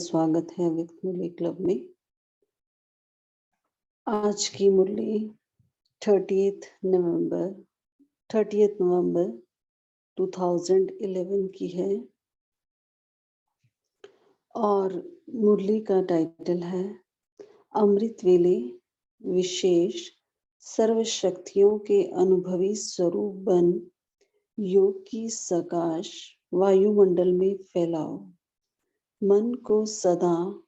स्वागत है व्यक्त मुरली क्लब में। आज की मुरली 30 नवंबर 2011 की है और मुरली का टाइटल है अमृत वेले विशेष सर्व शक्तियों के अनुभवी स्वरूप बन योग की सकाश वायुमंडल में फैलाओ, मन को सदा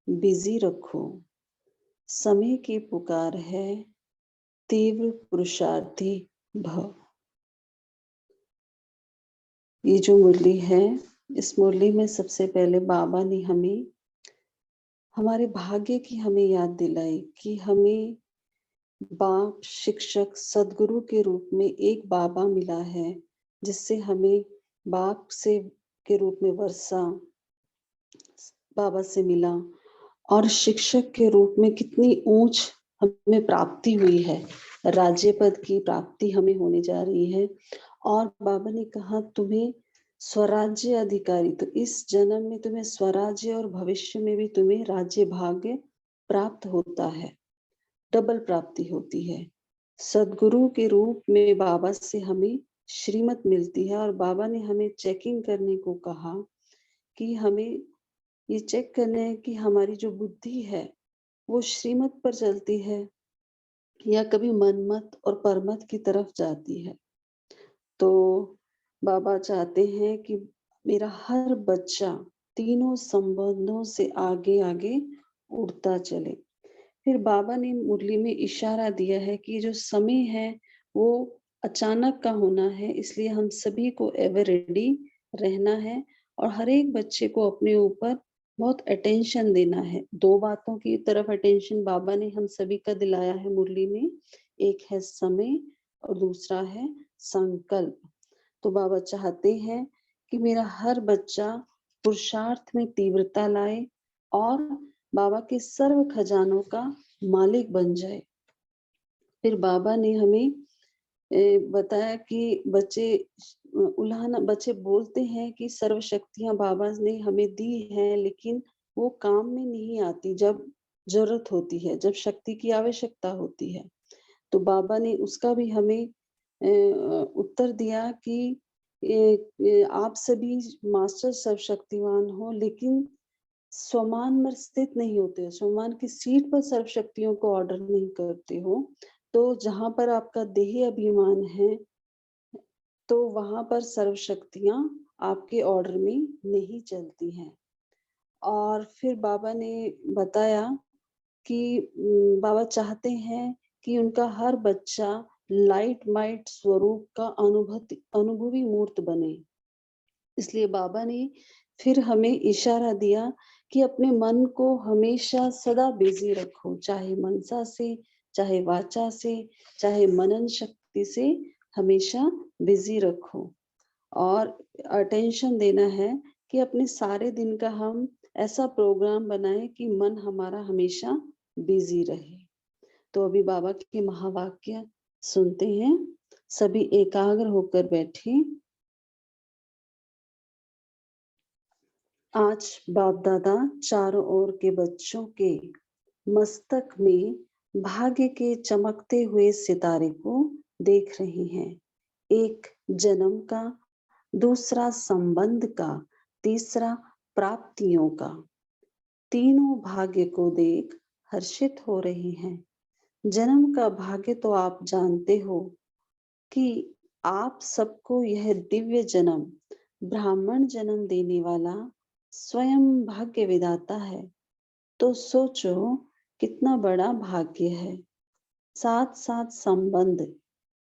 बिजी रखो, समय की पुकार है तीव्र पुरुषार्थी भव। ये जो मुरली है, इस मुरली में सबसे पहले बाबा ने हमें हमारे भाग्य की हमें याद दिलाई कि हमें बाप शिक्षक सदगुरु के रूप में एक बाबा मिला है, जिससे हमें बाप से के रूप में वर्षा बाबा से मिला और शिक्षक के रूप में कितनी ऊंच हमें प्राप्ति हुई है, राज्य पद की प्राप्ति हमें होने जा रही है। और बाबा ने कहा तुम्हें स्वराज्य अधिकारी, तो इस जन्म में तुम्हें स्वराज्य और भविष्य में भी तुम्हें राज्य भाग्य प्राप्त होता है, डबल प्राप्ति होती है। सदगुरु के रूप में बाबा से हमें श्रीमत मिलती है और बाबा ने हमें चेकिंग करने को कहा कि हमें ये चेक करना है कि हमारी जो बुद्धि है वो श्रीमत पर चलती है या कभी मनमत और परमत की तरफ जाती है। तो बाबा चाहते हैं कि मेरा हर बच्चा तीनों संबंधों से आगे आगे उड़ता चले। फिर बाबा ने मुरली में इशारा दिया है कि जो समय है वो अचानक का होना है, इसलिए हम सभी को एवर रेडी रहना है और हर एक बच्चे को अपने ऊपर बहुत अटेंशन देना है। दो बातों की तरफ अटेंशन बाबा ने हम सभी का दिलाया है मुरली में, एक है समय और दूसरा है संकल्प। तो बाबा चाहते हैं कि मेरा हर बच्चा पुरुषार्थ में तीव्रता लाए और बाबा के सर्व खजानों का मालिक बन जाए। फिर बाबा ने हमें बताया कि बच्चे बोलते हैं कि सर्व शक्तियां बाबा ने हमें दी हैं, लेकिन वो काम में नहीं आती जब जरूरत होती है, जब शक्ति की आवश्यकता होती है। तो बाबा ने उसका भी हमें उत्तर दिया कि आप सभी मास्टर सर्वशक्तिवान हो, लेकिन स्वमान में स्थित नहीं होते, स्वमान की सीट पर सर्व शक्तियों को ऑर्डर नहीं करते हो। तो जहां पर आपका देह अभिमान है, तो वहां पर सर्व शक्तियां आपके ऑर्डर में नहीं चलती हैं। और फिर बाबा ने बताया कि बाबा चाहते हैं कि उनका हर बच्चा लाइट माइट स्वरूप का अनुभवी मूर्त बने। इसलिए बाबा ने फिर हमें इशारा दिया कि अपने मन को हमेशा सदा बिजी रखो, चाहे मनसा से, चाहे वाचा से, चाहे मनन शक्ति से, हमेशा बिजी रखो। और अटेंशन देना है कि अपने सारे दिन का हम ऐसा प्रोग्राम बनाएं कि मन हमारा हमेशा बिजी रहे। तो अभी बाबा के महावाक्य सुनते हैं। सभी एकाग्र होकर बैठे। आज बाप दादा चारों ओर के बच्चों के मस्तक में भाग्य के चमकते हुए सितारे को देख रहे हैं। एक जन्म का, दूसरा संबंध का, तीसरा प्राप्तियों का। तीनों भाग्य को देख हर्षित हो रहे हैं। जन्म का भाग्य तो आप जानते हो कि आप सबको यह दिव्य जन्म, ब्राह्मण जन्म देने वाला स्वयं भाग्य विधाता है। तो सोचो कितना बड़ा भाग्य है। साथ साथ संबंध,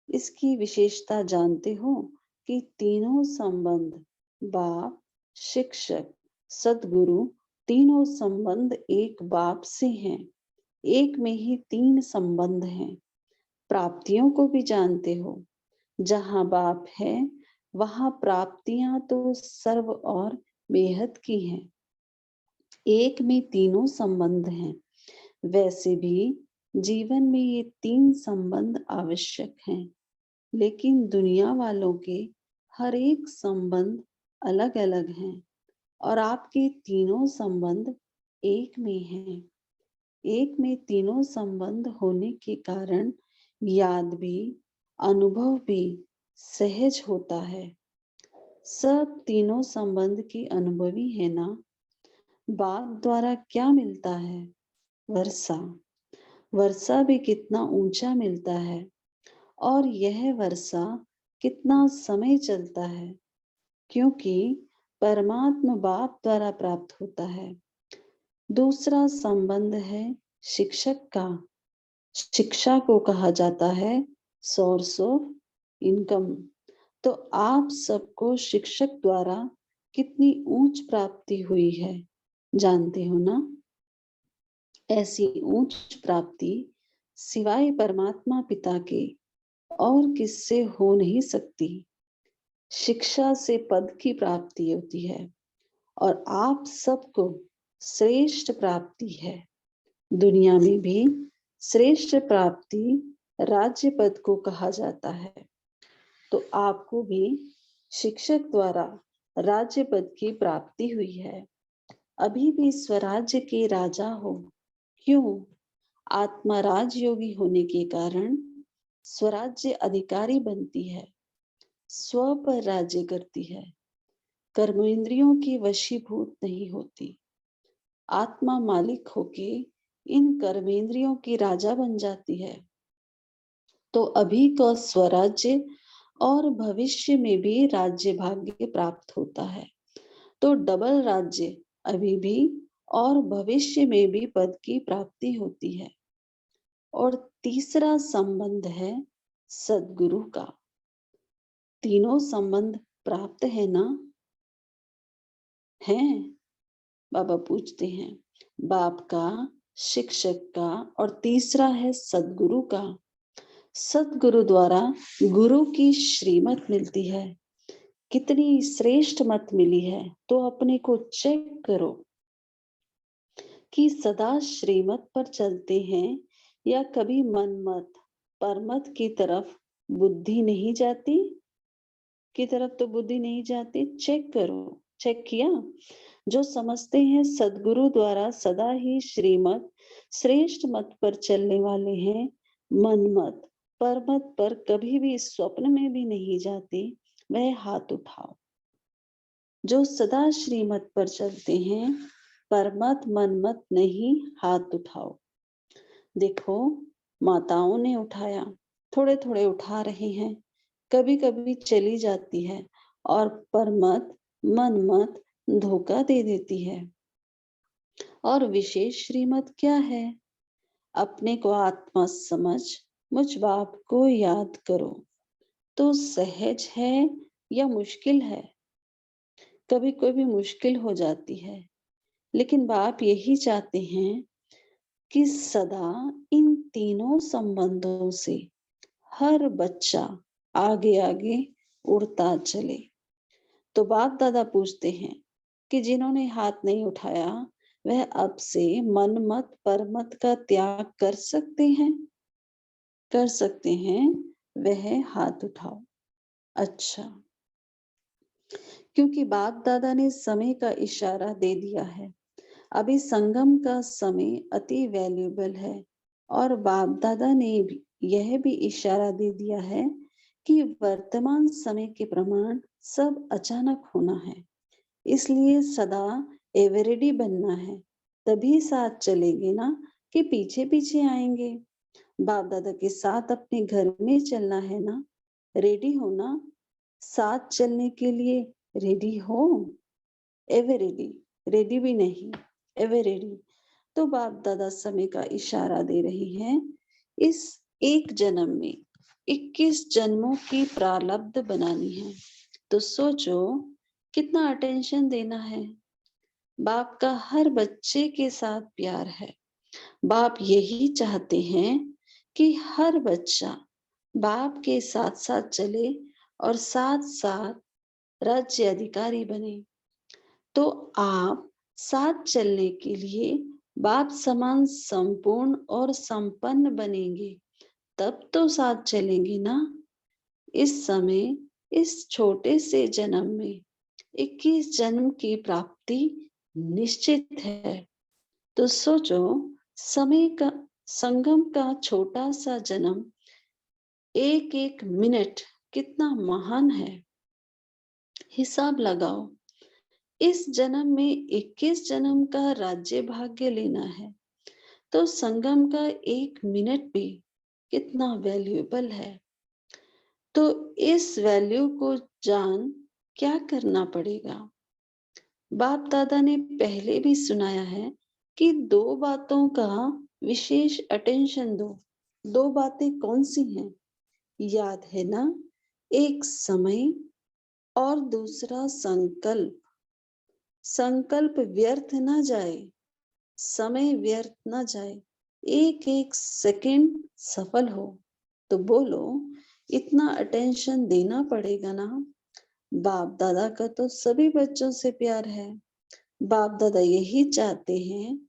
इसकी विशेषता जानते हो कि तीनों संबंध, बाप शिक्षक सदगुरु, तीनों संबंध एक बाप से हैं। एक में ही तीन संबंध हैं। प्राप्तियों को भी जानते हो, जहां बाप है वहां प्राप्तियां तो सर्व और बेहद की हैं। एक में तीनों संबंध हैं। वैसे भी जीवन में ये तीन संबंध आवश्यक हैं, लेकिन दुनिया वालों के हर एक संबंध अलग अलग हैं और आपके तीनों संबंध एक में हैं। एक में तीनों संबंध होने के कारण याद भी, अनुभव भी सहज होता है। सब तीनों संबंध की अनुभवी है ना। बाप द्वारा क्या मिलता है? वर्षा। वर्षा भी कितना ऊंचा मिलता है, और यह वर्षा कितना समय चलता है, क्योंकि परमात्मा बाप द्वारा प्राप्त होता है। दूसरा संबंध है शिक्षक का। शिक्षा को कहा जाता है सोर्स ऑफ इनकम। तो आप सबको शिक्षक द्वारा कितनी ऊंच प्राप्ति हुई है, जानते हो ना। ऐसी ऊंच प्राप्ति सिवाय परमात्मा पिता के और किससे हो नहीं सकती। शिक्षा से पद की प्राप्ति होती है, और आप सबको श्रेष्ठ प्राप्ति है। दुनिया में भी श्रेष्ठ प्राप्ति राज्य पद को कहा जाता है। तो आपको भी शिक्षक द्वारा राज्य पद की प्राप्ति हुई है। अभी भी स्वराज्य के राजा हो। क्यों? आत्मा राजयोगी होने के कारण स्वराज्य अधिकारी बनती है, स्व पर राज्य करती है, कर्मेंद्रियों की वशीभूत नहीं होती। आत्मा मालिक होके इन कर्मेंद्रियों की राजा बन जाती है। तो अभी का स्वराज्य और भविष्य में भी राज्य भाग्य प्राप्त होता है। तो डबल राज्य अभी भी और भविष्य में भी पद की प्राप्ति होती है। और तीसरा संबंध है सद्गुरु का। तीनों संबंध प्राप्त है ना? हैं? बाबा पूछते हैं। बाप का, शिक्षक का, और तीसरा है सद्गुरु का। सद्गुरु द्वारा गुरु की श्रीमत मिलती है। कितनी श्रेष्ठ मत मिली है, तो अपने को चेक करो कि सदा श्रीमत पर चलते हैं या कभी मनमत परमत की तरफ बुद्धि नहीं जाती। की तरफ तो बुद्धि नहीं जाती। चेक करो। चेक किया? जो समझते हैं सद्गुरु द्वारा सदा ही श्रीमत श्रेष्ठ मत पर चलने वाले हैं, मनमत परमत पर कभी भी स्वप्न में भी नहीं जाते, वह हाथ उठाओ। जो सदा श्रीमत पर चलते हैं, परमत मनमत नहीं, हाथ उठाओ। देखो, माताओं ने उठाया, थोड़े थोड़े उठा रहे हैं, कभी कभी चली जाती है, और परमत मनमत धोखा दे देती है। और विशेष श्रीमत क्या है? अपने को आत्मा समझ मुझ बाप को याद करो। तो सहज है या मुश्किल है? कभी कभी मुश्किल हो जाती है, लेकिन बाप यही चाहते हैं कि सदा इन तीनों संबंधों से हर बच्चा आगे आगे उड़ता चले। तो बाप दादा पूछते हैं कि जिन्होंने हाथ नहीं उठाया, वह अब से मनमत परमत का त्याग कर सकते हैं? कर सकते हैं, वह हाथ उठाओ। अच्छा, क्योंकि बाप दादा ने समय का इशारा दे दिया है। अभी संगम का समय अति वैल्यूएबल है, और बाप दादा ने भी यह भी इशारा दे दिया है कि वर्तमान समय के प्रमाण सब अचानक होना है। इसलिए सदा एवरेडी बनना है, तभी साथ चलेंगे ना कि पीछे पीछे आएंगे। बाप दादा के साथ अपने घर में चलना है ना। रेडी हो ना? साथ चलने के लिए रेडी हो? एवर रेडी, रेडी भी नहीं, एवर रेडी। तो बाप दादा समय का इशारा दे रही हैं। इस एक जन्म में 21 जन्मों की प्रारब्ध बनानी है। तो सोचो कितना अटेंशन देना है। बाप का हर बच्चे के साथ प्यार है। बाप यही चाहते हैं कि हर बच्चा बाप के साथ साथ चले और साथ साथ राज्य अधिकारी बने। तो आप साथ चलने के लिए बाप समान संपूर्ण और संपन्न बनेंगे, तब तो साथ चलेंगे ना। इस समय इस छोटे से जन्म में 21 जन्म की प्राप्ति निश्चित है। तो सोचो, समय का संगम का छोटा सा जन्म, एक एक मिनट कितना महान है। हिसाब लगाओ, इस जन्म में 21 जन्म का राज्य भाग्य लेना है, तो संगम का एक मिनट भी कितना वैल्यूएबल है। तो इस वैल्यू को जान क्या करना पड़ेगा। बाप दादा ने पहले भी सुनाया है कि दो बातों का विशेष अटेंशन दो। दो बातें कौन सी हैं, याद है ना? एक समय और दूसरा संकल्प। संकल्प व्यर्थ ना जाए, समय व्यर्थ ना जाए, एक एक सेकंड सफल हो। तो बोलो, इतना अटेंशन देना पड़ेगा ना। बाप दादा का तो सभी बच्चों से प्यार है। बाप दादा यही चाहते हैं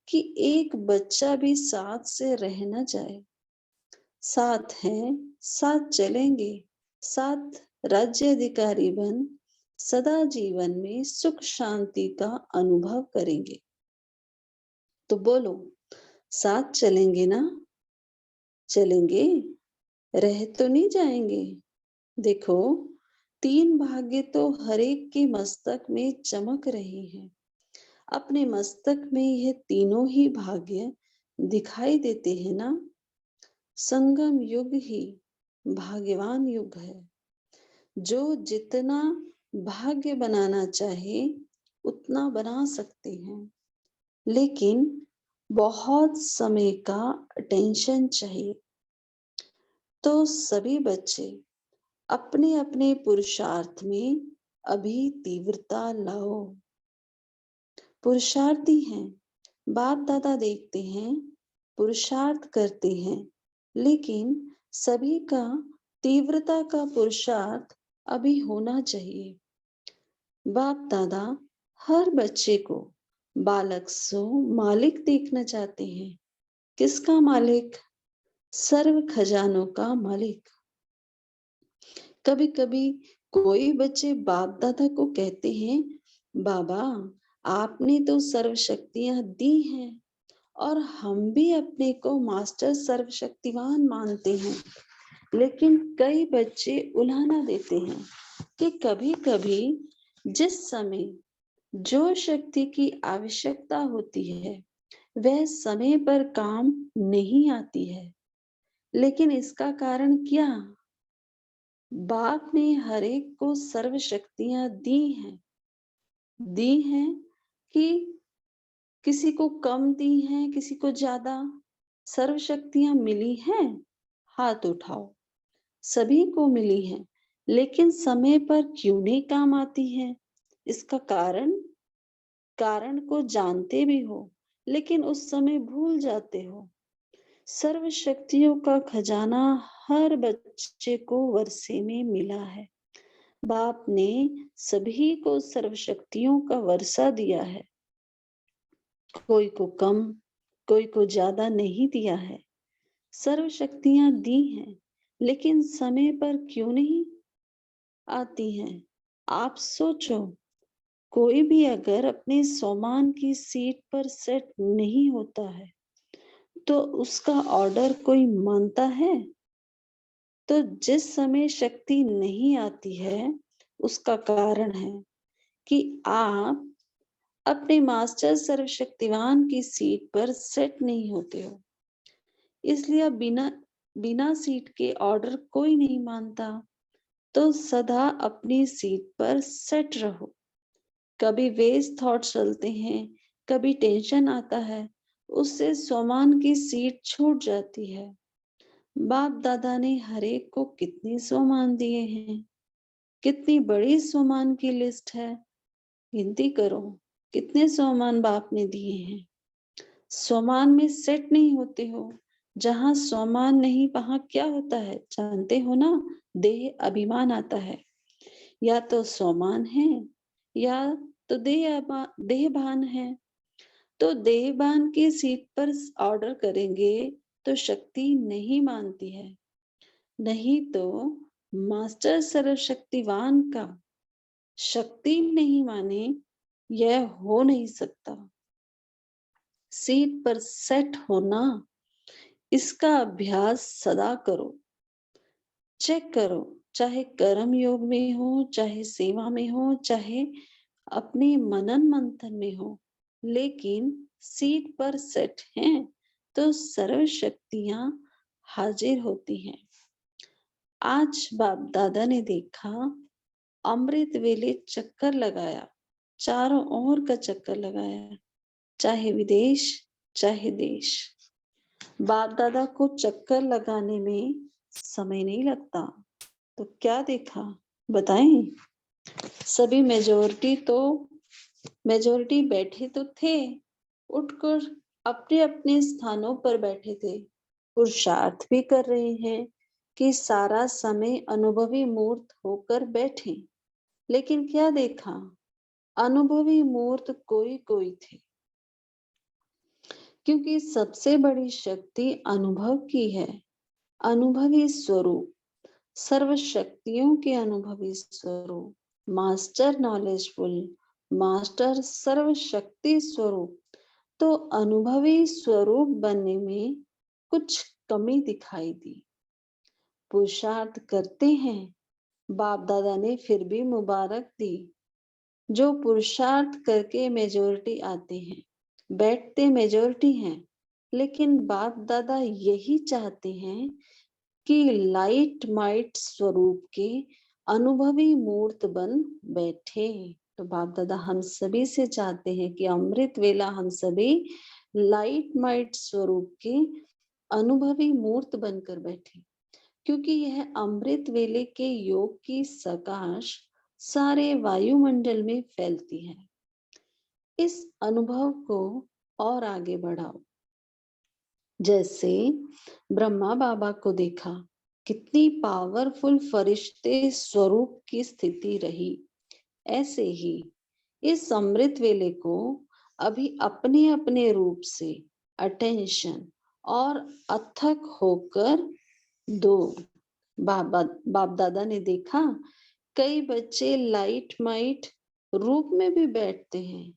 कि एक बच्चा भी साथ से रह न जाए। साथ हैं, साथ चलेंगे, साथ राज्य अधिकारी बन सदा जीवन में सुख शांति का अनुभव करेंगे। तो बोलो, साथ चलेंगे ना? चलेंगे, रह तो नहीं जाएंगे। देखो, तीन भाग्य तो हर एक के मस्तक में चमक रही हैं। अपने मस्तक में यह तीनों ही भाग्य दिखाई देते हैं ना। संगम युग ही भाग्यवान युग है। जो जितना भाग्य बनाना चाहे उतना बना सकते हैं, लेकिन बहुत समय का अटेंशन चाहिए। तो सभी बच्चे अपने अपने पुरुषार्थ में अभी तीव्रता लाओ। पुरुषार्थी हैं, बाप दादा देखते हैं, पुरुषार्थ करते हैं, लेकिन सभी का तीव्रता का पुरुषार्थ अभी होना चाहिए। बाप दादा हर बच्चे को बालक सो मालिक देखना चाहते हैं। किसका मालिक? सर्व खजानों का मालिक। कभी कभी कोई बच्चे बाप दादा को कहते हैं, बाबा आपने तो सर्व शक्तियां दी हैं और हम भी अपने को मास्टर सर्वशक्तिवान मानते हैं। लेकिन कई बच्चे उलाहना देते हैं कि कभी कभी जिस समय जो शक्ति की आवश्यकता होती है वह समय पर काम नहीं आती है। लेकिन इसका कारण क्या? बाप ने हर एक को सर्व शक्तियां दी हैं कि किसी को कम दी हैं, किसी को ज्यादा सर्व शक्तियां मिली हैं? हाथ उठाओ। सभी को मिली हैं, लेकिन समय पर क्यों नहीं काम आती है? इसका कारण को जानते भी हो, लेकिन उस समय भूल जाते हो। सर्व शक्तियों का खजाना हर बच्चे को वर्षे में मिला है। बाप ने सभी को सर्व शक्तियों का वर्षा दिया है। कोई को कम, कोई को ज्यादा नहीं दिया है। सर्व शक्तियां दी हैं, लेकिन समय पर क्यों नहीं आती हैं? आप सोचो, कोई भी अगर अपने सोमान की सीट पर सेट नहीं होता है तो उसका ऑर्डर कोई मानता है? तो जिस समय शक्ति नहीं आती है उसका कारण है कि आप अपने मास्टर सर्वशक्तिवान की सीट पर सेट नहीं होते हो। इसलिए बिना बिना सीट के ऑर्डर कोई नहीं मानता। तो सदा अपनी सीट पर सेट रहो। कभी वेस्ट थॉट चलते हैं, कभी टेंशन आता है, उससे सोमान की सीट छूट जाती है। बाप दादा ने हर एक को कितने सोमान दिए हैं, कितनी बड़ी सोमान की लिस्ट है। गिनती करो, कितने सोमान बाप ने दिए हैं। सोमान में सेट नहीं होते हो। जहां सोमान नहीं वहां क्या होता है जानते हो ना? देह अभिमान आता है। या तो सोमान है या तो देहभान है। तो देहभान की सीट पर ऑर्डर करेंगे तो शक्ति नहीं मानती है। नहीं तो मास्टर सर्वशक्तिवान का शक्ति नहीं माने, यह हो नहीं सकता। सीट पर सेट होना, इसका अभ्यास सदा करो। चेक करो, चाहे कर्म योग में हो, चाहे सेवा में हो, चाहे अपने मनन मंथन में हो, लेकिन सीट पर सेट हैं तो सर्व शक्तियां हाजिर होती हैं। आज बाप दादा ने देखा, अमृत वेले चक्कर लगाया, चारों ओर का चक्कर लगाया, चाहे विदेश चाहे देश। बाप दादा को चक्कर लगाने में समय नहीं लगता, तो क्या देखा बताएं? सभी मेजोरिटी बैठे तो थे, उठकर अपने अपने स्थानों पर बैठे थे, पुरुषार्थ भी कर रहे हैं कि सारा समय अनुभवी मूर्त होकर बैठे। लेकिन क्या देखा? अनुभवी मूर्त कोई कोई थे, क्योंकि सबसे बड़ी शक्ति अनुभव की है। अनुभवी स्वरूप, सर्व शक्तियों के अनुभवी स्वरूप, मास्टर नॉलेजफुल, मास्टर सर्व शक्ति स्वरूप। तो अनुभवी स्वरूप बनने में कुछ कमी दिखाई दी। पुरुषार्थ करते हैं, बाप दादा ने फिर भी मुबारक दी। जो पुरुषार्थ करके मेजोरिटी आते हैं, बैठते मेजोरिटी हैं, लेकिन बाप दादा यही चाहते हैं कि लाइट माइट स्वरूप के अनुभवी मूर्त बन बैठे। तो बाप दादा हम सभी से चाहते हैं कि अमृत वेला हम सभी लाइट माइट स्वरूप के अनुभवी मूर्त बनकर बैठे, क्योंकि यह अमृत वेले के योग की सकाश सारे वायुमंडल में फैलती है। इस अनुभव को और आगे बढ़ाओ। जैसे ब्रह्मा बाबा को देखा, कितनी पावरफुल फरिश्ते स्वरूप की स्थिति रही, ऐसे ही इस अमृत वेले को अभी अपने अपने रूप से अटेंशन और अथक होकर दो। बाप दादा ने देखा, कई बच्चे लाइट माइट रूप में भी बैठते हैं,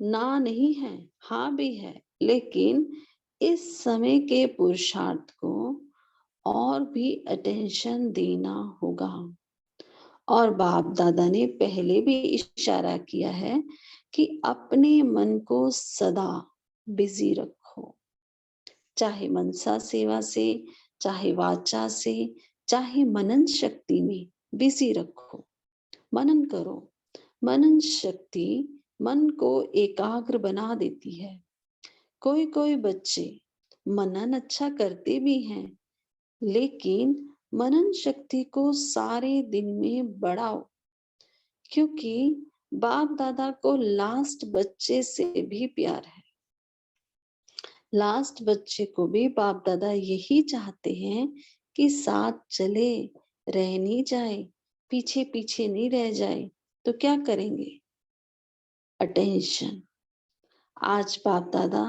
ना नहीं है, हाँ भी है, लेकिन इस समय के पुरुषार्थ को और भी अटेंशन देना होगा। और बाप दादा ने पहले भी इशारा किया है कि अपने मन को सदा बिजी रखो, चाहे मनसा सेवा से, चाहे वाचा से, चाहे मनन शक्ति में बिजी रखो। मनन करो। मनन शक्ति मन को एकाग्र बना देती है। कोई कोई बच्चे मनन अच्छा करते भी हैं, लेकिन मनन शक्ति को सारे दिन में बढ़ाओ, क्योंकि बाप दादा को लास्ट बच्चे से भी प्यार है। लास्ट बच्चे को भी बाप दादा यही चाहते हैं कि साथ चले, रह नहीं जाए, पीछे पीछे नहीं रह जाए। तो क्या करेंगे? अटेंशन। आज बाप दादा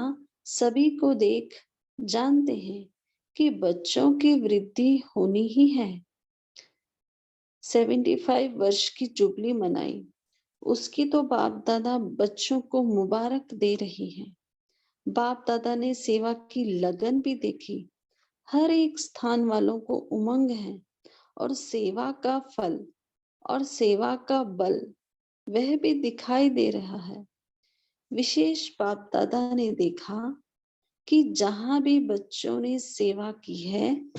सभी को देख जानते हैं कि बच्चों की वृद्धि होनी ही है। 75 वर्ष की जुबली मनाई, उसकी तो बाप दादा बच्चों को मुबारक दे रही हैं। बाप दादा ने सेवा की लगन भी देखी, हर एक स्थान वालों को उमंग है, और सेवा का फल और सेवा का बल वह भी दिखाई दे रहा है। विशेष बाप दादा ने देखा कि जहां भी बच्चों ने सेवा की है,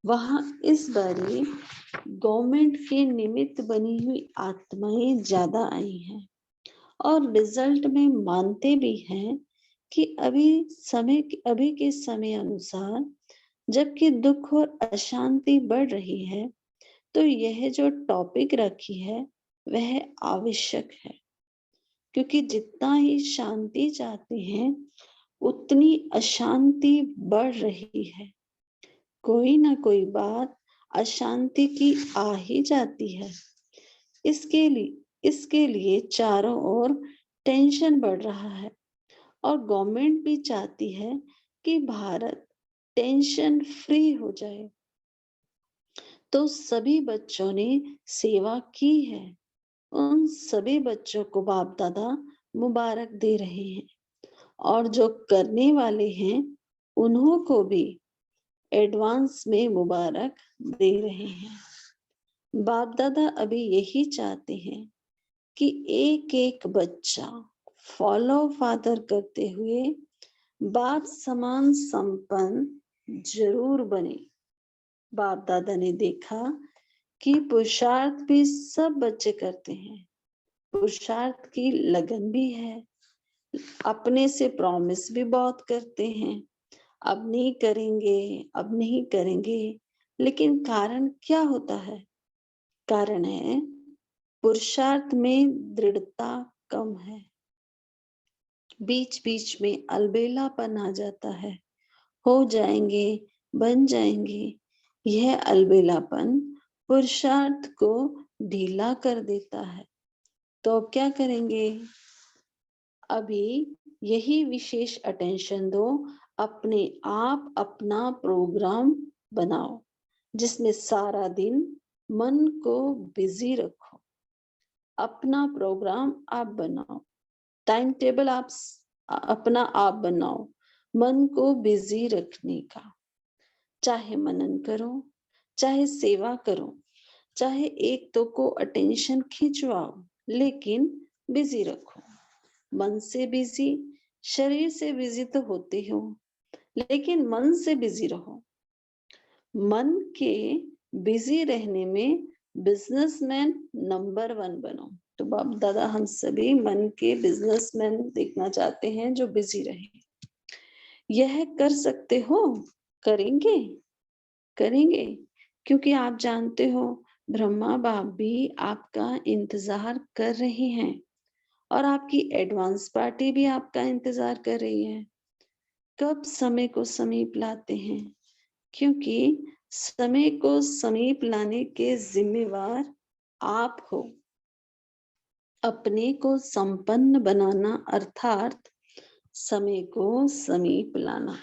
वहां इस बारी गवर्नमेंट के निमित्त बनी हुई आत्माएं ज्यादा आई हैं, और रिजल्ट में मानते भी हैं कि अभी के समय अनुसार जबकि दुख और अशांति बढ़ रही है, तो यह जो टॉपिक रखी है वह आवश्यक है, क्योंकि जितना ही शांति चाहते हैं उतनी अशांति बढ़ रही है। कोई ना कोई बात अशांति की आ ही जाती है। इसके लिए चारों ओर टेंशन बढ़ रहा है, और गवर्नमेंट भी चाहती है कि भारत टेंशन फ्री हो जाए। तो सभी बच्चों ने सेवा की है, उन सभी बच्चों को बाप दादा मुबारक दे रहे हैं। और जो करने वाले हैं उन्हों को भी एडवांस में मुबारक दे रहे हैं। बाप दादा अभी यही चाहते हैं कि एक एक बच्चा फॉलो फादर करते हुए बाप समान संपन्न जरूर बने। बाप दादा ने देखा कि पुरुषार्थ भी सब बच्चे करते हैं, पुरुषार्थ की लगन भी है, अपने से प्रॉमिस भी बहुत करते हैं, अब नहीं करेंगे, अब नहीं करेंगे, लेकिन कारण क्या होता है? कारण है पुरुषार्थ में दृढ़ता कम है, बीच बीच में अलबेलापन आ जाता है, हो जाएंगे, बन जाएंगे। यह अलबेलापन पुरुषार्थ को ढीला कर देता है। तो अब क्या करेंगे? अभी यही विशेष अटेंशन दो, अपने आप अपना प्रोग्राम बनाओ जिसमें सारा दिन मन को बिजी रखो। अपना प्रोग्राम आप बनाओ, टाइम टेबल आप अपना आप बनाओ, मन को बिजी रखने का। चाहे मनन करो, चाहे सेवा करो, चाहे एक तो को अटेंशन खिंचवाओ, लेकिन बिजी रखो। मन से बिजी, शरीर से बिजी तो होते हो, लेकिन मन से बिजी रहो। मन के बिजी रहने में बिजनेसमैन नंबर 1 बनो। तो बाप दादा हम सभी मन के बिजनेसमैन देखना चाहते हैं जो बिजी रहे। यह कर सकते हो? करेंगे? करेंगे, क्योंकि आप जानते हो ब्रह्मा बाप भी आपका इंतजार कर रहे हैं और आपकी एडवांस पार्टी भी आपका इंतजार कर रही है। कब समय को समीप लाते हैं, क्योंकि समय को समीप लाने के जिम्मेवार आप हो। अपने को संपन्न बनाना अर्थात समय को समीप लाना।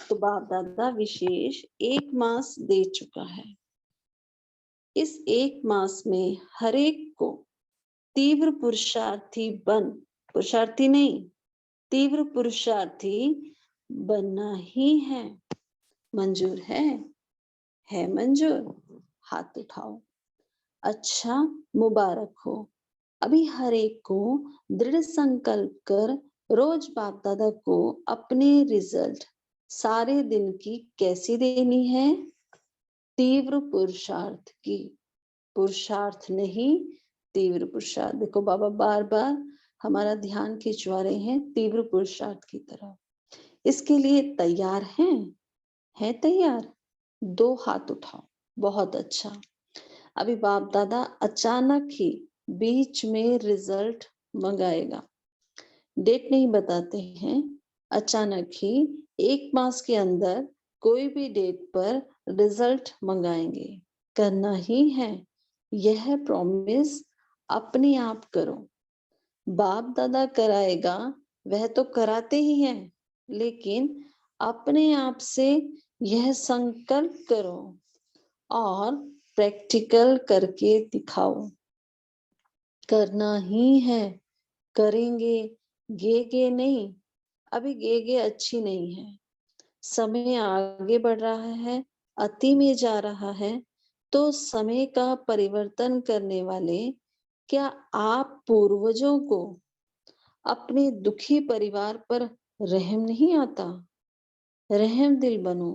तो बाप दादा विशेष 1 मास दे चुका है। इस 1 मास में हर एक को तीव्र पुरुषार्थी पुरुषार्थी नहीं, तीव्र पुरुषार्थी बनना ही है। मंजूर है? है मंजूर? हाथ उठाओ। अच्छा, मुबारक हो। अभी हर एक को दृढ़ संकल्प कर रोज बाप दादा को अपने रिजल्ट सारे दिन की कैसी देनी है? तीव्र पुरुषार्थ की। पुरुषार्थ नहीं, तीव्र पुरुषार्थ। देखो बाबा बार बार हमारा ध्यान खिंचवा रहे हैं तीव्र पुरुषार्थ की तरफ। इसके लिए तैयार हैं? है तैयार? 2 हाथ उठाओ। बहुत अच्छा। अभी बाप दादा अचानक ही बीच में रिजल्ट मंगाएगा। डेट नहीं बताते हैं, अचानक ही 1 मास के अंदर कोई भी डेट पर रिजल्ट मंगाएंगे। करना ही है, यह प्रॉमिस अपने आप करो। बाप दादा कराएगा, वह तो कराते ही हैं, लेकिन अपने आप से यह संकल्प करो और प्रैक्टिकल करके दिखाओ। करना ही है, करेंगे। गे नहीं, अभी गे अच्छी नहीं है। समय आगे बढ़ रहा है, अति में जा रहा है, तो समय का परिवर्तन करने वाले क्या आप पूर्वजों को अपने दुखी परिवार पर रहम नहीं आता? रहम दिल बनो,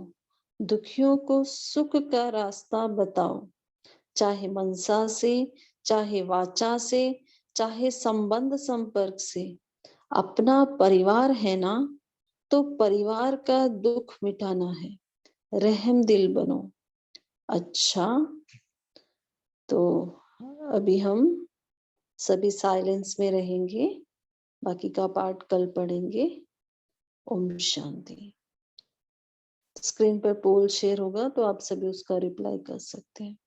दुखियों को सुख का रास्ता बताओ, चाहे मनसा से, चाहे वाचा से, चाहे संबंध संपर्क से। अपना परिवार है ना, तो परिवार का दुख मिटाना है। रहम दिल बनो। अच्छा, तो अभी हम सभी साइलेंस में रहेंगे, बाकी का पार्ट कल पढ़ेंगे। ओम शांति। स्क्रीन पर पोल शेयर होगा तो आप सभी उसका रिप्लाई कर सकते हैं।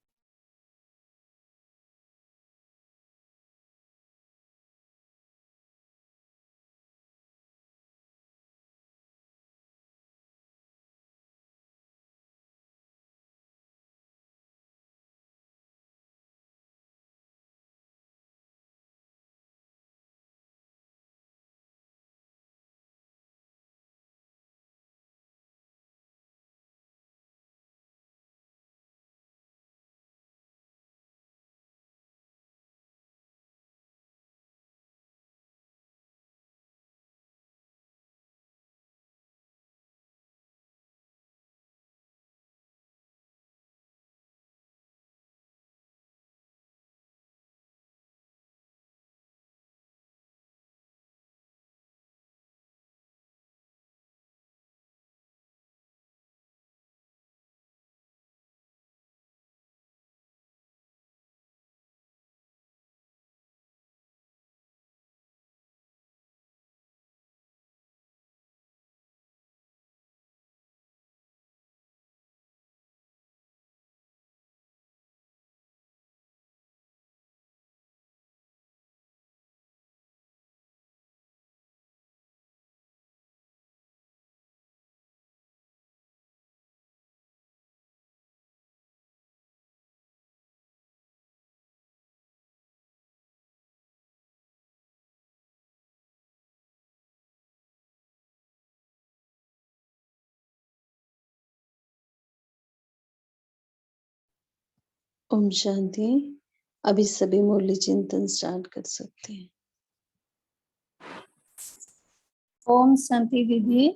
ओम शांति। अभी सभी मुरली चिंतन स्टार्ट कर सकते हैं। ओम शांति दीदी।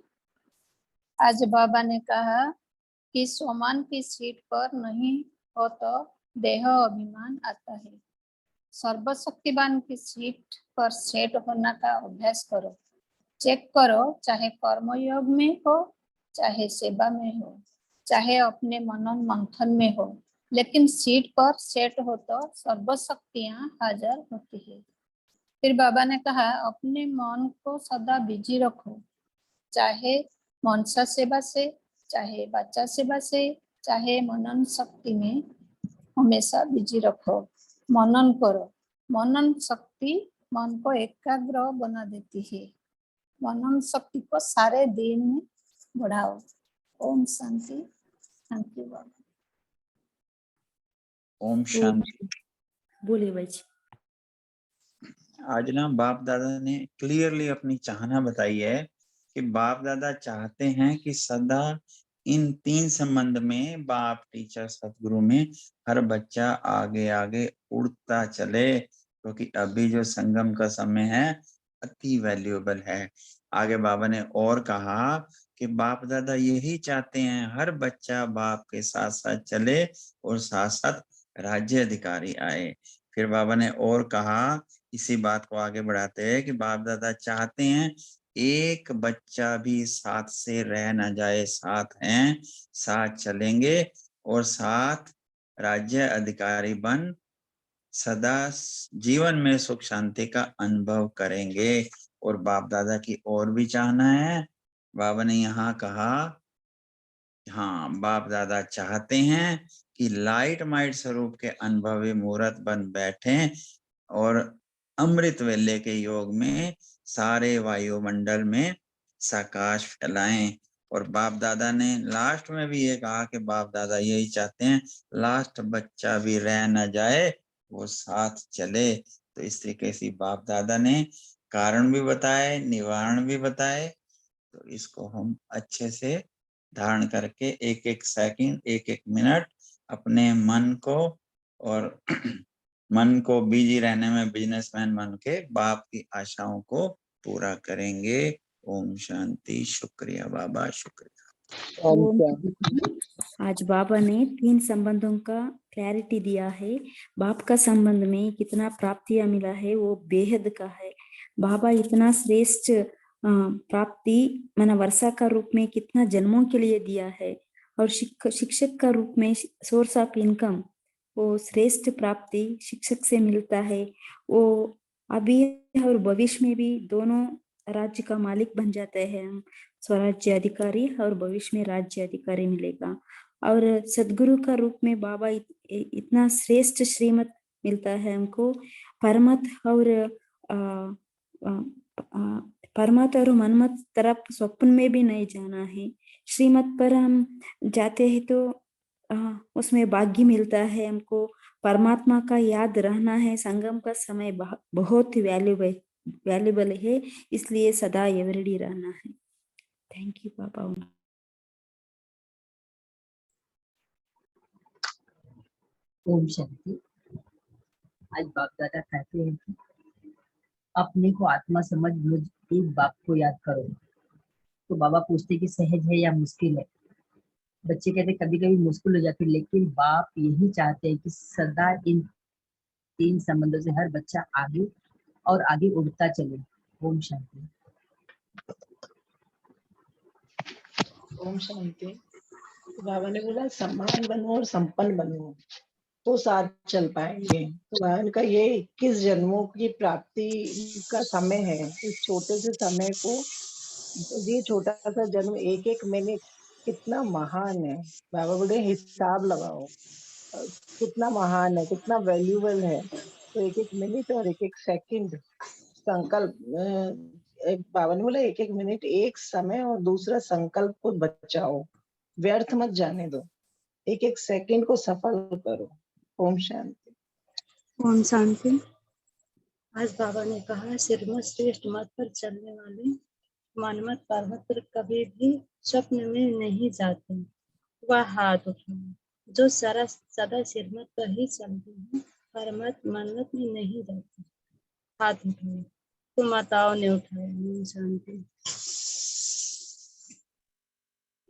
आज बाबा ने कहा कि सोमान की सीट पर नहीं हो तो देह अभिमान आता है। सर्वशक्तिमान की सीट पर सेट होने का अभ्यास करो। चेक करो, चाहे कर्मयोग में हो, चाहे सेवा में हो, चाहे अपने मनन मंथन में हो, लेकिन सीट पर सेट हो तो सर्वशक्तियां हाजिर होती है। फिर बाबा ने कहा, अपने मन को सदा बिजी रखो, चाहे मनसा सेवा से, चाहे बच्चा सेवा से, चाहे मनन शक्ति में हमेशा बिजी रखो। मनन करो। मनन शक्ति मन को एकाग्र बना देती है। मनन शक्ति को सारे दिन में बढ़ाओ। ओम शांति। थैंक यू बाबा। ओम शांति। बोलिए भाई जी। आज ना बाप दादा ने क्लियरली अपनी चाहना बताई है कि बाप दादा चाहते हैं कि सदा इन 3 संबंध में, बाप, टीचर, सतगुरु में हर बच्चा आगे आगे उड़ता चले, क्योंकि अभी जो संगम का समय है अति वैल्यूएबल है। आगे बाबा ने और कहा कि बाप दादा यही चाहते हैं हर बच्चा बाप के साथ साथ चले और साथ साथ राज्य अधिकारी आए। फिर बाबा ने और कहा, इसी बात को आगे बढ़ाते हैं कि बाप दादा चाहते हैं एक बच्चा भी साथ से रह न जाए, साथ हैं, साथ चलेंगे और साथ राज्य अधिकारी बन सदा जीवन में सुख शांति का अनुभव करेंगे। और बाप दादा की और भी चाहना है। बाबा ने यहाँ कहा, हाँ, बाप दादा चाहते हैं कि लाइट माइट स्वरूप के अनुभवी मूर्त बन बैठे और अमृत वेले के योग में सारे वायुमंडल में प्रकाश फैलाएं। और बाप दादा ने लास्ट में भी ये कहा कि बाप दादा यही चाहते हैं लास्ट बच्चा भी रह न जाए, वो साथ चले। तो इस तरीके से बाप दादा ने कारण भी बताए, निवारण भी बताए। तो इसको हम अच्छे से धारण करके एक एक सेकंड, एक एक मिनट अपने मन को और मन को बिजी रहने में बिजनेसमैन बन के बाप की आशाओं को पूरा करेंगे। ओम शांति। शुक्रिया बाबा, शुक्रिया। आज बाबा ने 3 संबंधों का क्लैरिटी दिया है। बाप का संबंध में कितना प्राप्तियां मिला है वो बेहद का है। बाबा इतना श्रेष्ठ प्राप्ति माना वर्षा का रूप में कितना जन्मों के लिए दिया है, और शिक्षक का रूप में सोर्स ऑफ इनकम, वो श्रेष्ठ प्राप्ति शिक्षक से मिलता है। वो अभी और भविष्य में भी दोनों राज्य का मालिक बन जाते हैं हम, स्वराज्य अधिकारी, और भविष्य में राज्य अधिकारी मिलेगा। और सदगुरु का रूप में बाबा इतना श्रेष्ठ श्रीमत मिलता है हमको। परमत और परमत और मनमत तरफ स्वप्न में भी नहीं जाना है। श्रीमत पर हम जाते हैं तो उसमें भाग्य मिलता है हमको। परमात्मा का याद रहना है। संगम का समय बहुत वैल्यूबल है, इसलिए सदा एवरीडे रहना है। थैंक यू पापा। ओम शांति। आज बाप दादा कहते हैं कि अपने को आत्मा समझ मुझ एक बाप को याद करो। तो बाबा पूछते कि सहज है या मुश्किल है। बच्चे कहते कभी कभी मुश्किल हो जाती है, लेकिन बाप यही चाहते हैं कि सदा इन 3 संबंधों से हर बच्चा आगे और आगे उड़ता चले। ओम शांति। ओम शांति। बाबा ने बोला सम्मान बनो और संपन्न बनो तो साथ चल पाएंगे। तो बाबा ने कहा ये 21 जन्मों की प्राप्ति का समय है। इस छोटे से समय को, ये छोटा सा जन्म, एक एक मिनट कितना महान है। बाबा बोले हिसाब लगाओ कितना महान है, कितना वैल्यूबल है। तो एक एक मिनट और एक एक सेकंड संकल्प, बाबा ने बोला एक एक मिनट एक समय और दूसरा संकल्प को बचाओ, व्यर्थ मत जाने दो, एक एक सेकंड को सफल करो। ओम शांति। ओम शांति। आज बाबा ने कहा श्रीमत श्रेष्ठ मत पर चलने वाले मनमत पर्वत पर कभी भी स्वप्न में नहीं जाते। वह हाथ उठाओ। जो सदा सिरमत पर ही चलते हैं, परमात्मा मन्नत में नहीं रहते। हाथ उठाए तो माताओं ने उठाया। ओम शांति।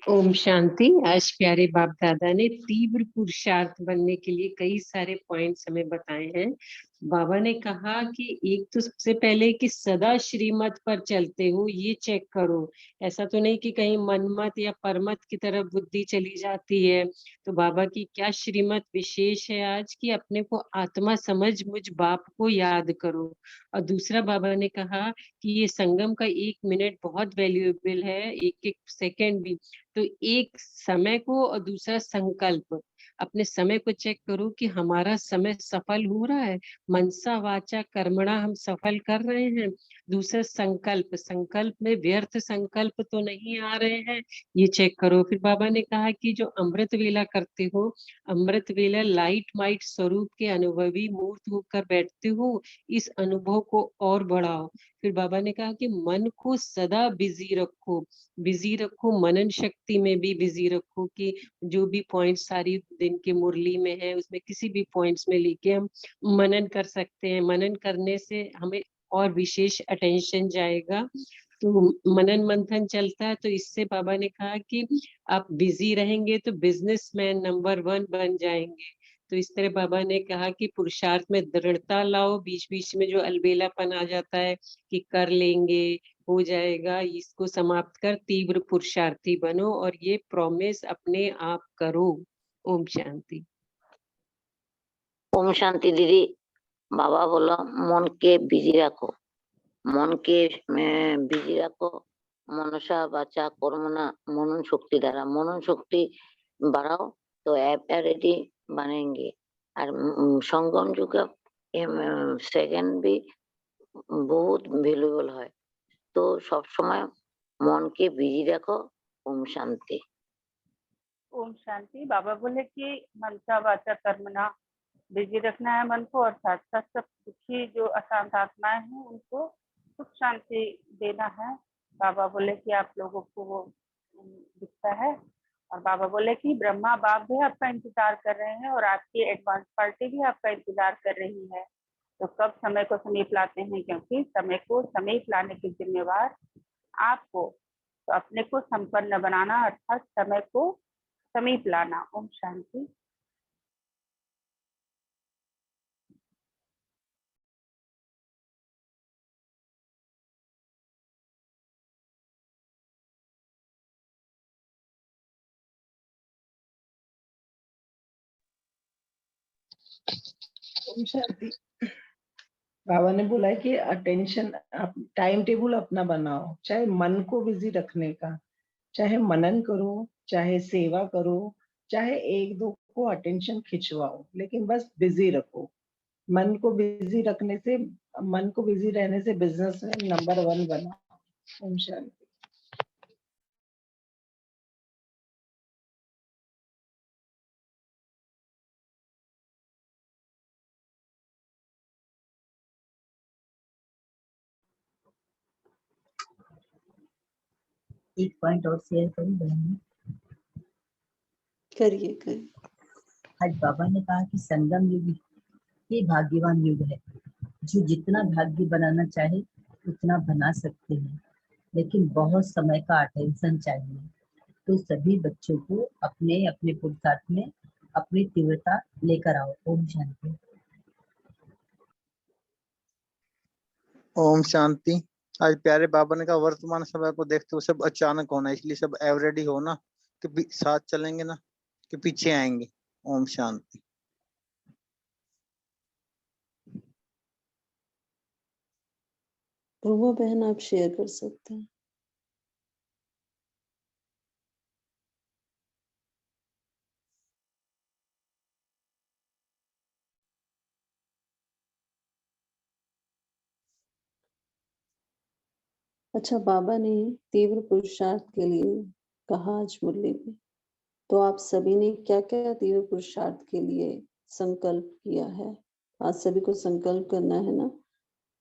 ओम शांति। आज प्यारे बाप दादा ने तीव्र पुरुषार्थ बनने के लिए कई सारे पॉइंट्स हमें बताए हैं। बाबा ने कहा कि एक तो सबसे पहले कि सदा श्रीमत पर चलते हो, ये चेक करो। ऐसा तो नहीं कि कहीं मनमत या परमत की तरफ बुद्धि चली जाती है। तो बाबा की क्या श्रीमत विशेष है आज की अपने को आत्मा समझ मुझ बाप को याद करो। और दूसरा बाबा ने कहा कि ये संगम का 1 मिनट बहुत वैल्यूएबल है, एक एक सेकेंड भी। तो एक समय को और दूसरा संकल्प, अपने समय को चेक करो कि हमारा समय सफल हो रहा है, मनसा वाचा कर्मणा हम सफल कर रहे हैं। दूसरा संकल्प, संकल्प में व्यर्थ संकल्प तो नहीं आ रहे हैं, ये चेक करो। फिर बाबा ने कहा कि जो अमृत वेला करते हो, अमृत वेला लाइट माइट स्वरूप के अनुभवी मूर्त होकर बैठते हो, इस अनुभव को और बढ़ाओ। फिर बाबा ने कहा कि मन को सदा बिजी रखो, मनन शक्ति में भी बिजी रखो कि जो भी पॉइंट सारी दिन की मुरली में है उसमें किसी भी पॉइंट्स में लेके हम मनन कर सकते हैं। मनन करने से हमें और विशेष अटेंशन जाएगा। तो मनन मंथन चलता है, तो इससे बाबा ने कहा कि आप बिजी रहेंगे तो बिजनेसमैन नंबर 1 बन जाएंगे। तो इस तरह बाबा ने कहा कि पुरुषार्थ में दृढ़ता लाओ, बीच बीच में जो अलबेलापन आ जाता है कि कर लेंगे, हो जाएगा, इसको समाप्त कर तीव्र पुरुषार्थी बनो और ये प्रॉमिस अपने आप करो। ओम शांति। ओम शांति दीदी। बाबा बोला मन के बिजी रखो, मन के बिजी रखो, मनसा वाचा कर्मणा मनन शक्ति द्वारा मनन शक्ति बढ़ाओ तो एपैरिटी बनेंगे। और संगम युग सेकेंड भी बहुत वैल्यूएबल है, तो सब समय मन के बिजी रखो। ओम शांति। ओम शांति। बाबा बोले कि मनसा वाचा कर्मणा बिजी रखना है मन को, और साथ साथ सब दुखी जो अशांत आत्माएं हैं उनको सुख शांति देना है। बाबा बोले कि आप लोगों को वो दिखता है। और बाबा बोले कि ब्रह्मा बाप भी आपका इंतजार कर रहे हैं और आपकी एडवांस पार्टी भी आपका इंतजार कर रही है। तो कब समय को समीप लाते हैं, क्योंकि समय को समीप लाने की जिम्मेवार आपको। तो अपने को संपन्न बनाना अर्थात समय को समीप लाना। ओम शांति। ओम शांति। बाबा ने बोला है कि अटेंशन टाइम टेबल अपना बनाओ, चाहे मन को बिजी रखने का, चाहे मनन करो, चाहे सेवा करो, चाहे एक दो को अटेंशन खिंचवाओ, लेकिन बस बिजी रखो। मन को बिजी रखने से, मन को बिजी रहने से बिजनेस में नंबर 1 बनाओ। ओम शांति। एक पॉइंट और शेयर करूं बहन। करिए। आज बाबा ने कहा कि संगम युग ये भाग्यवान युग है। जो जितना भाग्य बनाना चाहे उतना बना सकते हैं, लेकिन बहुत समय का अटेंशन चाहिए। तो सभी बच्चों को अपने अपने पुरुषार्थ में अपनी तीव्रता लेकर आओ। ओम शांति। ओम शांति। आज प्यारे बाबा ने कहा वर्तमान समय को देखते हुए सब अचानक होना, इसलिए सब एवरेडी हो ना, कि साथ चलेंगे ना कि पीछे आएंगे। ओम शांति। प्रभु बहन आप शेयर कर सकते हैं। अच्छा, बाबा ने तीव्र पुरुषार्थ के लिए कहा आज मुरली में, तो आप सभी ने क्या क्या तीव्र पुरुषार्थ के लिए संकल्प किया है? आज सभी को संकल्प करना है ना,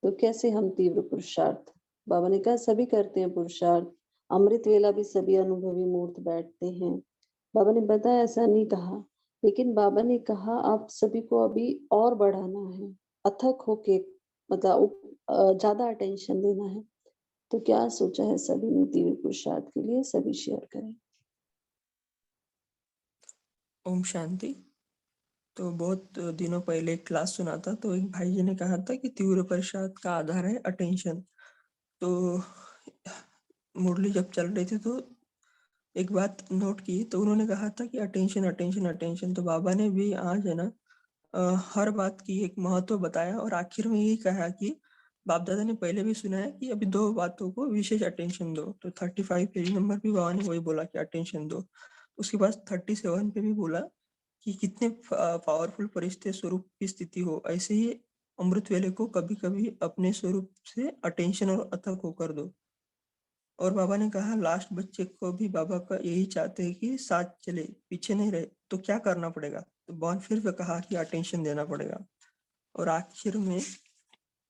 तो कैसे हम तीव्र पुरुषार्थ, बाबा ने कहा सभी करते हैं पुरुषार्थ, अमृत वेला भी सभी अनुभवी मूर्त बैठते हैं। बाबा ने बताया ऐसा नहीं कहा लेकिन बाबा ने कहा आप सभी को अभी और बढ़ाना है, अथक होके, मतलब ज्यादा अटेंशन देना है। तो क्या सोचा है सभी ने तीव्र पुरुषार्थ के लिए? सभी शेयर करें। ओम शांति। तो बहुत दिनों पहले एक क्लास सुना था, तो एक भाई जी ने कहा था कि तीव्र पुरुषार्थ का आधार है अटेंशन। तो मुरली जब चल रही थी तो एक बात नोट की, तो उन्होंने कहा था कि अटेंशन अटेंशन अटेंशन। तो बाबा ने भी आज है ना हर बात की एक महत्व बताया, और आखिर में यही कहा कि बाप दादा ने पहले भी सुना है कि अभी 2 बातों को विशेष अटेंशन दो। तो 35 पेज नंबर भी बाबा ने वही बोला कि अटेंशन दो। उसके बाद 37 पे भी बोला कि कितने पावरफुल परिस्थिति स्वरूप की स्थिति हो, ऐसे ही अमृत वेले को कभी कभी अपने स्वरूप से अटेंशन और अथक होकर दो। और बाबा ने कहा लास्ट बच्चे को भी बाबा का यही चाहते हैं कि साथ चले, पीछे नहीं रहे। तो क्या करना पड़ेगा? तो बॉन फिर से कहा कि अटेंशन देना पड़ेगा। और आखिर में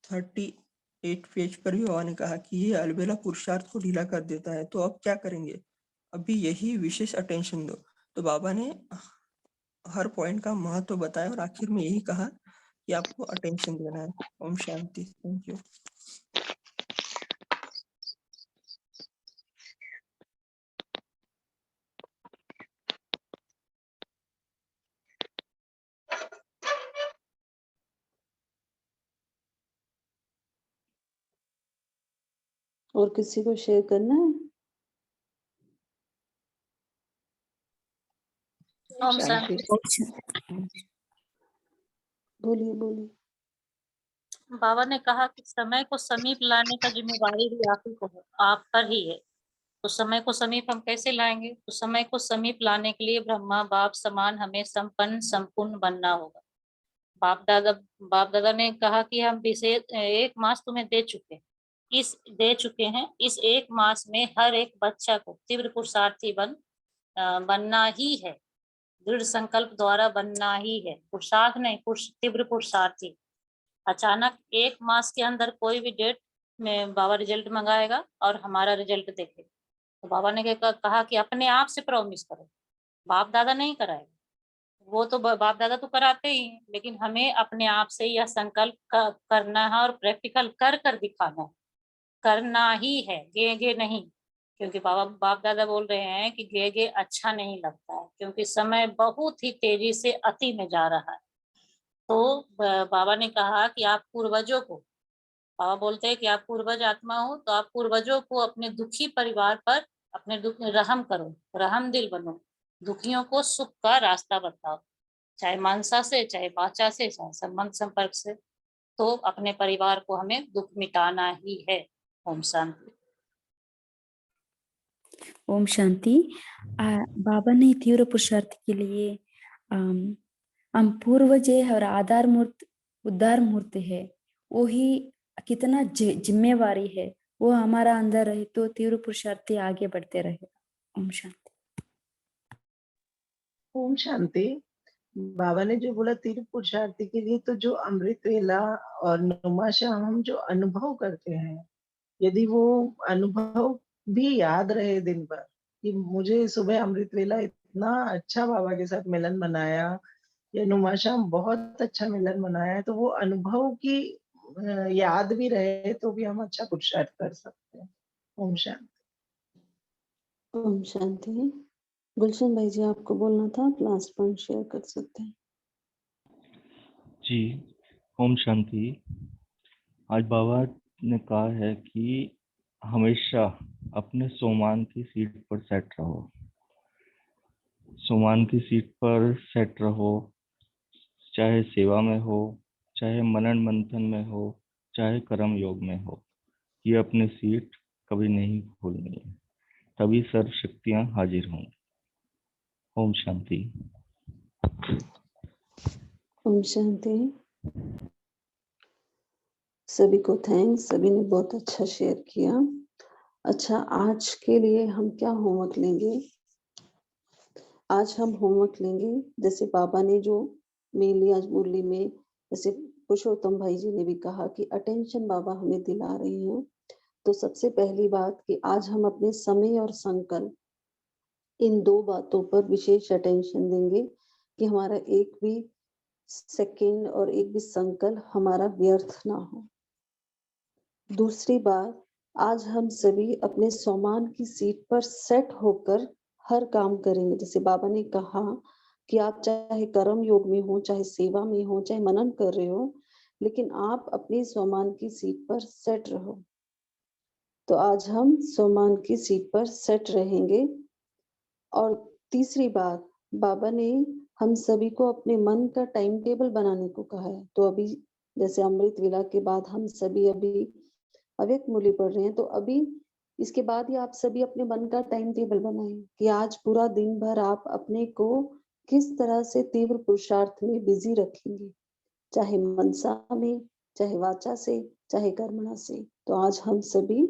38 पेज पर भी बाबा ने कहा कि ये अलबेला पुरुषार्थ को ढीला कर देता है, तो अब क्या करेंगे? अभी यही विशेष अटेंशन दो। तो बाबा ने हर पॉइंट का महत्व बताया और आखिर में यही कहा कि आपको अटेंशन देना है। ओम शांति। Thank you. और किसी को शेयर करना है? ओम शांति। शांति। बोलिए बोलिए। बाबा ने कहा कि समय को समीप लाने का जिम्मेवारी भी आप ही को है, आप पर ही है। तो समय को समीप हम कैसे लाएंगे? तो समय को समीप लाने के लिए ब्रह्मा बाप समान हमें संपन्न संपूर्ण बनना होगा। बाप दादा ने कहा कि हम विशेष 1 मास तुम्हें दे चुके हैं। इस 1 मास में हर एक बच्चा को तीव्र पुरुषार्थी बनना ही है। दृढ़ संकल्प द्वारा बनना ही है, पुरुषार्थ नहीं, तीव्र पुरुषार्थी। अचानक 1 मास के अंदर कोई भी डेट में बाबा रिजल्ट मंगाएगा और हमारा रिजल्ट देखेगा। तो बाबा ने कहा कि अपने आप से प्रॉमिस करो, बाप दादा नहीं कराएगा। वो तो बाप दादा तो कराते ही हैं, लेकिन हमें अपने आप से यह संकल्प करना है और प्रैक्टिकल कर दिखाना है। करना ही है, गे नहीं। क्योंकि बाप दादा बोल रहे हैं कि गे अच्छा नहीं लगता है, क्योंकि समय बहुत ही तेजी से अति में जा रहा है। तो बाबा ने कहा कि आप पूर्वजों को, बाबा बोलते हैं कि आप पूर्वज आत्मा हो, तो आप पूर्वजों को अपने दुखी परिवार पर अपने दुख रहम करो, रहम दिल बनो, दुखियों को सुख का रास्ता बताओ, चाहे मानसा से, चाहे वाचा से, चाहे संबंध संपर्क से। तो अपने परिवार को हमें दुख मिटाना ही है। ओम शांति। ओम शांति। बाबा ने तीव्र पुरुषार्थ के लिए हम पूर्वज और आधार मूर्त उद्धार मूर्त है, वो ही कितना जिम्मेवारी है, वो हमारा अंदर रहे तो तीव्र पुरुषार्थी आगे बढ़ते रहे। ओम शांति। ओम शांति। बाबा ने जो बोला तीव्र पुरुषार्थी के लिए, तो जो अमृत वेला और नुमाशाह हम जो अनुभव करते हैं, यदि वो अनुभव भी याद रहे दिन भर कि मुझे सुबह अमृत वेला इतना अच्छा बाबा के साथ मिलन बनाया, या नुमाशाह बहुत अच्छा मिलन बनाया है, तो वो अनुभव की याद भी रहे तो भी हम अच्छा पुरुषार्थ कर सकते हैं। ओम शांति। ओम शांति। गुलशन भाई जी, आपको बोलना था, आप लास्ट पॉइंट शेयर कर सकते हैं। जी, ओम शांति। आज बाबा ने कहा है कि हमेशा अपने सोमान की सीट पर सेट रहो, सोमान की सीट पर सेट रहो, चाहे सेवा में हो, चाहे मनन मंथन में हो, चाहे कर्म योग में हो। ये अपनी सीट कभी नहीं भूलनी है, तभी सर्व शक्तियां हाजिर होंगी। ओम शांति। ओम शांति। सभी को थैंक्स, सभी ने बहुत अच्छा शेयर किया। अच्छा, आज के लिए हम क्या होमवर्क लेंगे? आज हम होमवर्क लेंगे, जैसे बाबा ने जो मेनली आज मुरली में, जैसे पुरुषोत्तम भाई जी ने भी कहा कि अटेंशन बाबा हमें दिला रहे हैं। तो सबसे पहली बात कि आज हम अपने समय और संकल्प, इन 2 बातों पर विशेष अटेंशन देंगे कि हमारा एक भी सेकंड और एक भी संकल्प हमारा व्यर्थ ना हो। दूसरी बात, आज हम सभी अपने स्वमान की सीट पर सेट होकर हर काम करेंगे। जैसे बाबा ने कहा कि आप चाहे कर्म योग में हो, चाहे सेवा में हो, चाहे मनन कर रहे हो, लेकिन आप अपनी स्वमान की सीट पर सेट रहो। तो आज हम स्वमान की सीट पर सेट रहेंगे। और तीसरी बात, बाबा ने हम सभी को अपने मन का टाइम टेबल बनाने को कहा है। तो अभी जैसे अमृत वेला के बाद हम सभी अभी अव्यक्त मूल्य पढ़ रहे हैं, तो अभी इसके बाद ही आप सभी अपने मन का टाइम टेबल बनाएं कि आज पूरा दिन भर आप अपने को किस तरह से तीव्र पुरुषार्थ में बिजी रखेंगे, चाहे मनसा में, चाहे वाचा से, चाहे कर्मणा से। तो आज हम सभी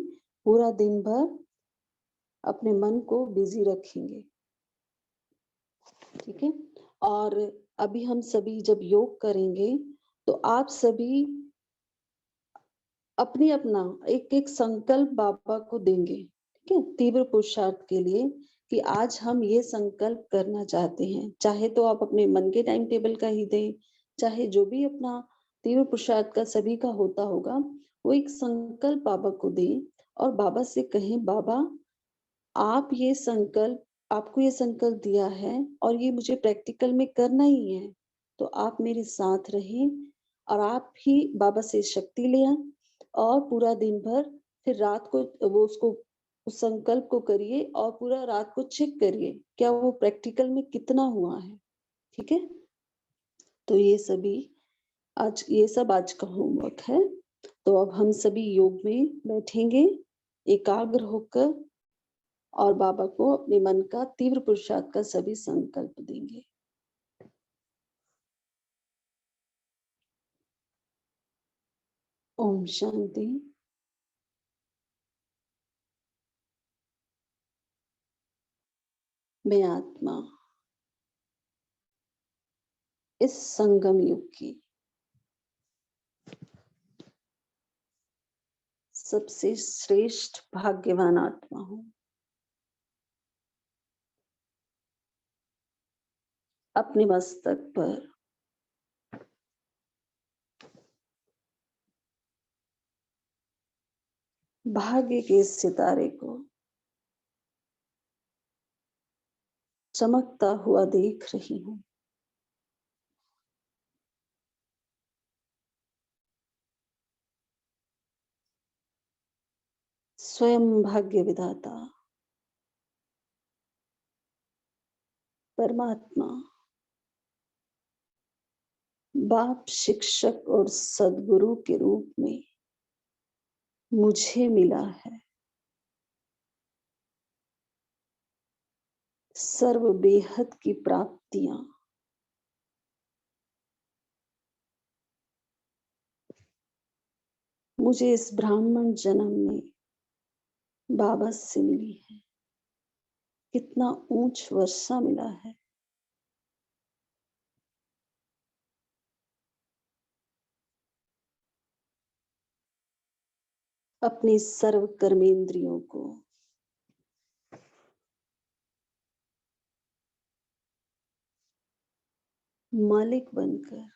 पूरा दिन भर अपने मन को बिजी रखेंगे, ठीक है। और अभी हम सभी जब योग करेंगे तो आप सभी अपनी अपना एक एक संकल्प बाबा को देंगे, ठीक है, तीव्र पुरुषार्थ के लिए कि आज हम ये संकल्प करना चाहते हैं। चाहे तो आप अपने मन के टाइम टेबल का ही दें, चाहे जो भी अपना तीव्र पुरुषार्थ का सभी का होता होगा, वो एक संकल्प बाबा को दें और बाबा से कहें, बाबा आप ये संकल्प, आपको ये संकल्प दिया है और ये मुझे प्रैक्टिकल में करना ही है, तो आप मेरे साथ रहें और आप ही बाबा से शक्ति लें और पूरा दिन भर फिर रात को वो उसको उस संकल्प को करिए और पूरा रात को चेक करिए क्या वो प्रैक्टिकल में कितना हुआ है, ठीक है। तो ये सभी आज ये सब आज का होमवर्क है। तो अब हम सभी योग में बैठेंगे एकाग्र होकर और बाबा को अपने मन का तीव्र पुरुषार्थ का सभी संकल्प देंगे। ओम शांति। मैं आत्मा इस संगम युग की सबसे श्रेष्ठ भाग्यवान आत्मा हूं। अपने मस्तक पर भाग्य के सितारे को चमकता हुआ देख रही हूं। स्वयं भाग्य विधाता परमात्मा बाप, शिक्षक और सद्गुरु के रूप में मुझे मिला है सर्व बेहद की प्राप्तियां। मुझे इस ब्राह्मण जन्म में बाबा से मिली है। कितना ऊंच वर्षा मिला है। अपनी सर्व कर्मेंद्रियों को मालिक बनकर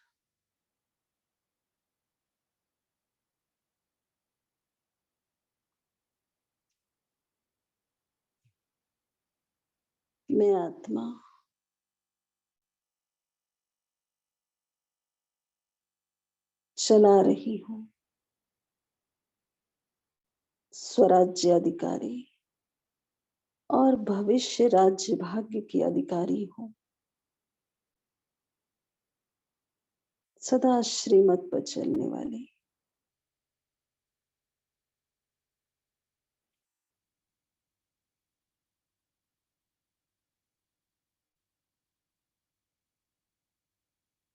मैं आत्मा चला रही हूं स्वराज्य अधिकारी और भविष्य राज्य भाग्य की अधिकारी हूं। सदा श्रीमत पर चलने वाली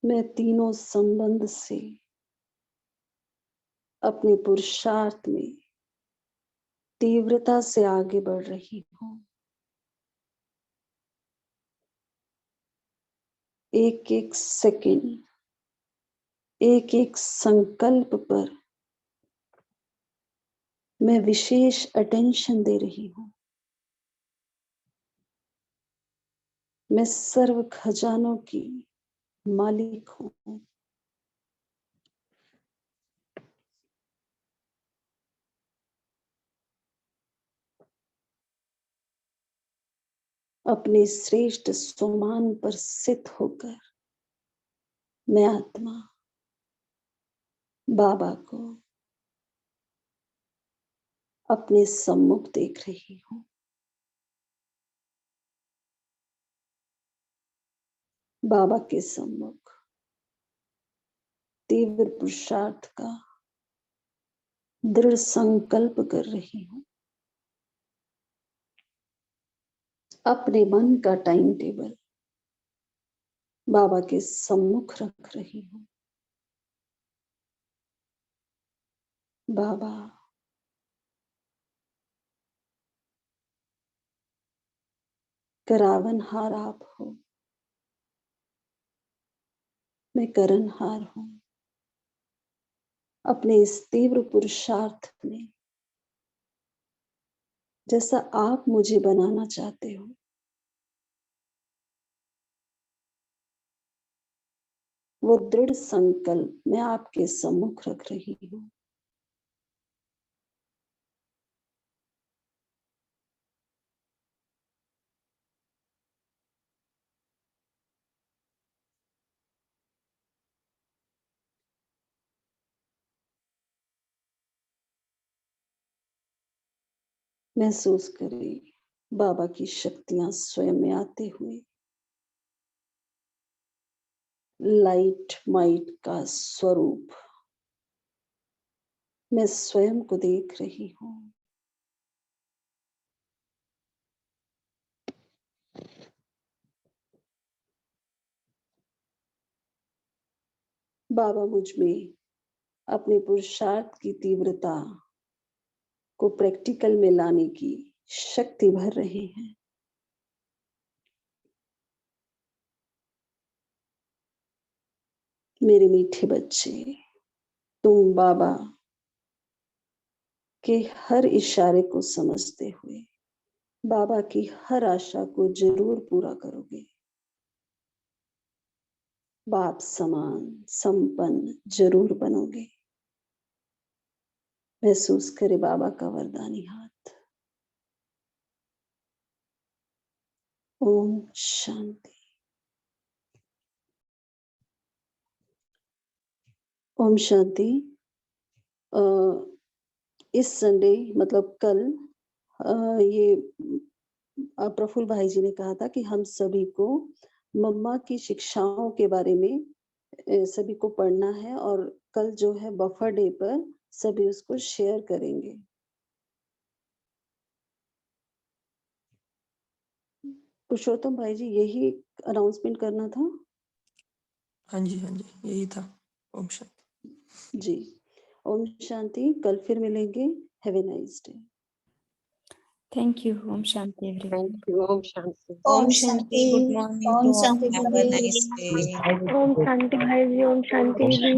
मैं तीनों संबंध से अपने पुरुषार्थ में तीव्रता से आगे बढ़ रही हूं। एक एक सेकंड, एक एक संकल्प पर मैं विशेष अटेंशन दे रही हूं। मैं सर्व खजानों की मालिक हूं। अपने श्रेष्ठ सोमान पर स्थित होकर मैं आत्मा बाबा को अपने सम्मुख देख रही हूं। बाबा के सम्मुख तीव्र पुरुषार्थ का दृढ़ संकल्प कर रही हूं। अपने मन का टाइम टेबल बाबा के सम्मुख रख रही हूं। बाबा करावनहार आप हो, मैं करनहार हूं। अपने इस तीव्र पुरुषार्थ में जैसा आप मुझे बनाना चाहते हो, वो दृढ़ संकल्प मैं आपके सम्मुख रख रही हूं। महसूस करें बाबा की शक्तियां स्वयं में आते हुए। लाइट माइट का स्वरूप मैं स्वयं को देख रही हूं। बाबा मुझ में अपने पुरुषार्थ की तीव्रता को प्रैक्टिकल में लाने की शक्ति भर रहे हैं। मेरे मीठे बच्चे, तुम बाबा के हर इशारे को समझते हुए बाबा की हर आशा को जरूर पूरा करोगे। बाप समान संपन्न जरूर बनोगे। महसूस करे बाबा का वरदानी हाथ। ओम शांति। ओम शांति। इस संडे मतलब कल ये प्रफुल्ल भाई जी ने कहा था कि हम सभी को मम्मा की शिक्षाओं के बारे में सभी को पढ़ना है और कल जो है बफर डे पर सभी उसको शेयर करेंगे। पुरुषोत्तम भाई जी यही अनाउंसमेंट करना था। हाँ जी यही था। ओम शांति जी। ओम शांति। कल फिर मिलेंगे। Have a nice day. Thank you. ओम शांति एवरीवन। Thank you. ओम शांति। ओम शांति। गुड मॉर्निंग ओम टू ऑल, शांति हैव अ दीदी। Nice day. ओम शांति भाई जी। ओम शांति जी।